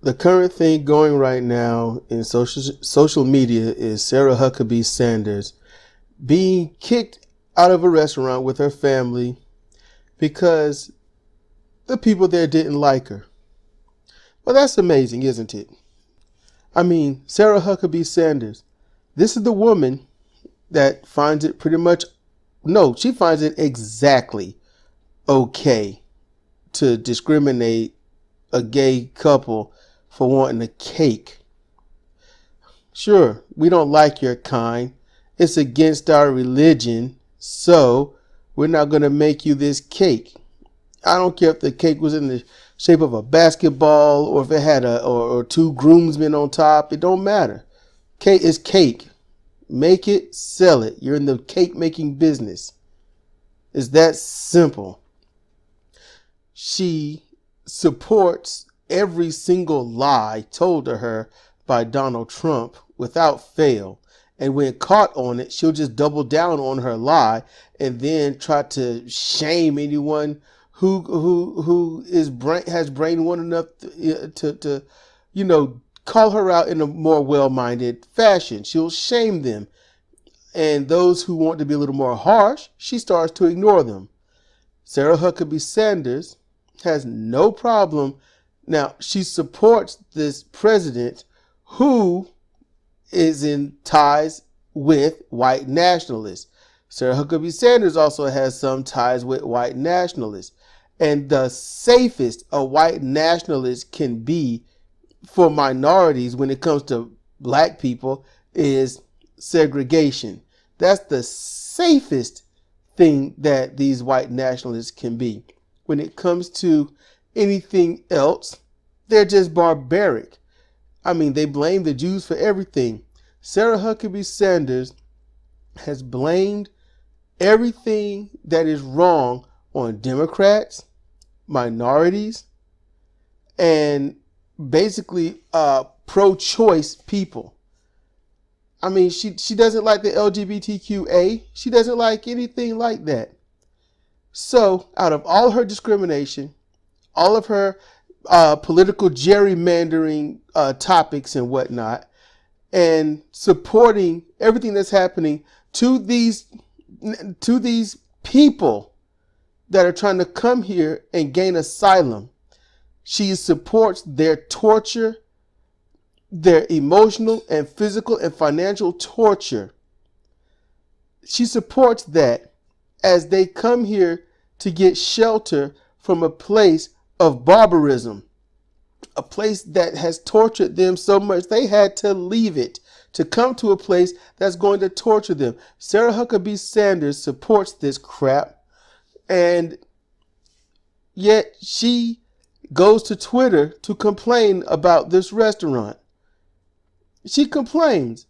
The current thing going right now in social media is Sarah Huckabee Sanders being kicked out of a restaurant with her family because the people there didn't like her. Well, that's amazing, isn't it? I mean, Sarah Huckabee Sanders, this is the woman that finds it she finds it exactly okay to discriminate a gay couple for wanting a cake. Sure, we don't like your kind. It's against our religion, so we're not going to make you this cake. I don't care if the cake was in the shape of a basketball or if it had or two groomsmen on top. It don't matter. Cake is cake. Make it, sell it. You're in the cake making business. It's that simple. She supports every single lie told to her by Donald Trump without fail. And when caught on it, she'll just double down on her lie and then try to shame anyone who has brain one enough to call her out in a more well-minded fashion. She'll shame them. And those who want to be a little more harsh, she starts to ignore them. Sarah Huckabee Sanders has no problem. Now, she supports this president who is in ties with white nationalists. Sarah Huckabee Sanders also has some ties with white nationalists. And the safest a white nationalist can be for minorities when it comes to black people is segregation. That's the safest thing that these white nationalists can be. When it comes to anything else, they're just barbaric. I mean, they blame the Jews for everything. Sarah Huckabee Sanders has blamed everything that is wrong on Democrats, minorities, and basically pro-choice people. I mean, she doesn't like the LGBTQA. She doesn't like anything like that. So out of all her discrimination, all of her political gerrymandering topics and whatnot, and supporting everything that's happening to these people that are trying to come here and gain asylum, she supports their torture, their emotional and physical and financial torture. She supports that as they come here to get shelter from a place of barbarism, a place that has tortured them so much they had to leave it to come to a place that's going to torture them. Sarah Huckabee Sanders supports this crap, and yet she goes to Twitter to complain about this restaurant. She complains.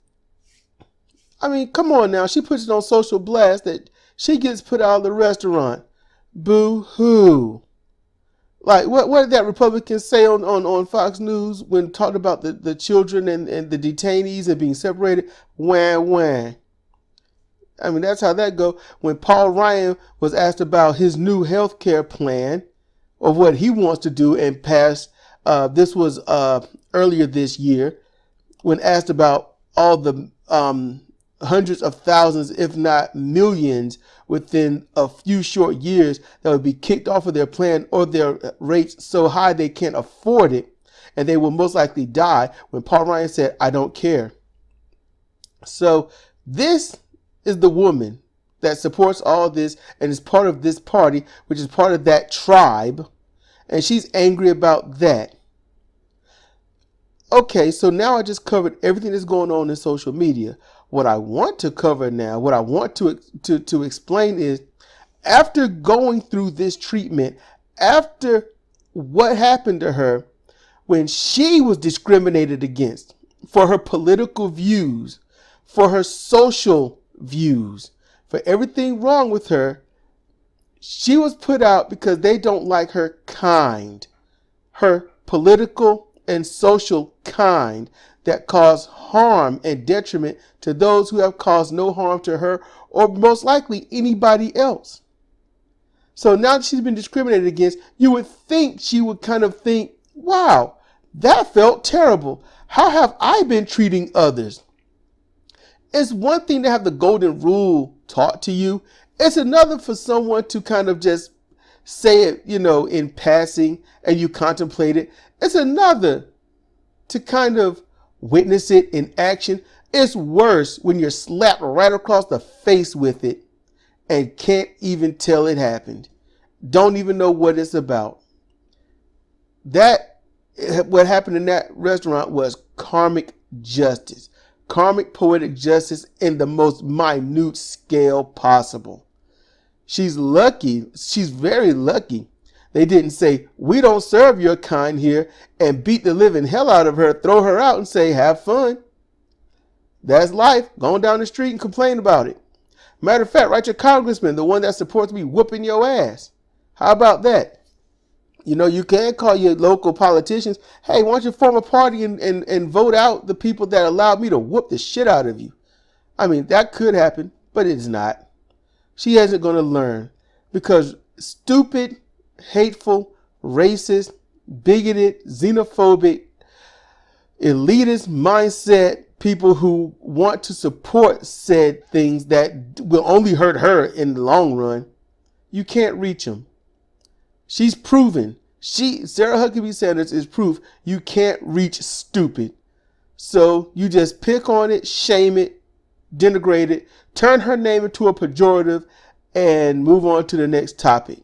I mean, come on now. She puts it on social blast that she gets put out of the restaurant. Boo-hoo. Like, what did that Republican say on Fox News when talked about the children and the detainees and being separated? Wah, wah. I mean, that's how that go. When Paul Ryan was asked about his new health care plan or what he wants to do and pass, this was earlier this year, when asked about all the hundreds of thousands, if not millions, within a few short years that would be kicked off of their plan or their rates so high they can't afford it and they will most likely die, when Paul Ryan said, I don't care. So this is the woman that supports all this and is part of this party, which is part of that tribe, and she's angry about that. Okay, so now I just covered everything that's going on in social media. What I want to cover now, what I want to explain is, after going through this treatment, after what happened to her when she was discriminated against for her political views, for her social views, for everything wrong with her, she was put out because they don't like her kind, her political and social kind that cause harm and detriment to those who have caused no harm to her or most likely anybody else. So now that she's been discriminated against, you would think she would kind of think, wow, That felt terrible. How have I been treating others? It's one thing to have the golden rule taught to you. It's another for someone to kind of just say it, in passing and you contemplate it. It's another to kind of witness it in action. It's worse when you're slapped right across the face with it and can't even tell it happened. Don't even know what it's about. What happened in that restaurant was karmic justice. Karmic poetic justice in the most minute scale possible. She's lucky. She's very lucky. They didn't say, we don't serve your kind here, and beat the living hell out of her, throw her out and say, have fun. That's life. Going down the street and complain about it. Matter of fact, write your congressman, the one that's supposed to be whooping your ass. How about that? You can call your local politicians. Hey, why don't you form a party and vote out the people that allowed me to whoop the shit out of you? I mean, that could happen, but it's not. She isn't going to learn because stupid, hateful, racist, bigoted, xenophobic, elitist mindset people who want to support said things that will only hurt her in the long run, you can't reach them. She's proven. Sarah Huckabee Sanders is proof you can't reach stupid. So you just pick on it, shame it, denigrate it, turn her name into a pejorative, and move on to the next topic.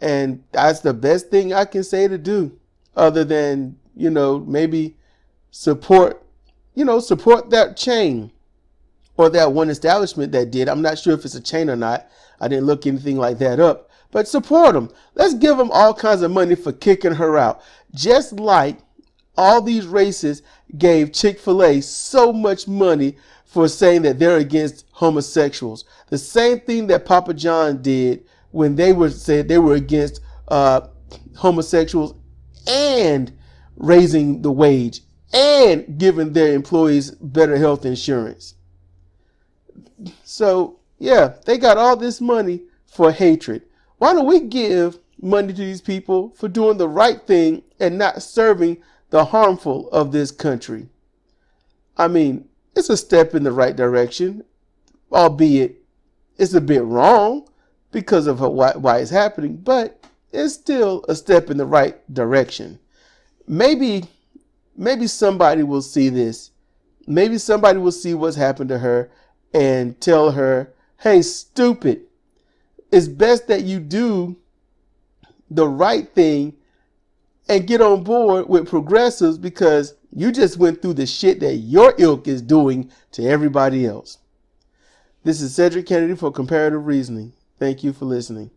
And that's the best thing I can say to do, other than, maybe support that chain or that one establishment that did. I'm not sure if it's a chain or not. I didn't look anything like that up. But support them. Let's give them all kinds of money for kicking her out. Just like all these racists gave Chick-fil-A so much money for saying that they're against homosexuals. The same thing that Papa John did when they said they were against homosexuals and raising the wage and giving their employees better health insurance. So, yeah, they got all this money for hatred. Why don't we give money to these people for doing the right thing and not serving the harmful of this country? I mean, it's a step in the right direction, albeit it's a bit wrong because of why it's happening, but it's still a step in the right direction. Maybe somebody will see this. Maybe somebody will see what's happened to her and tell her, hey, stupid, it's best that you do the right thing and get on board with progressives because you just went through the shit that your ilk is doing to everybody else. This is Cedric Kennedy for Comparative Reasoning. Thank you for listening.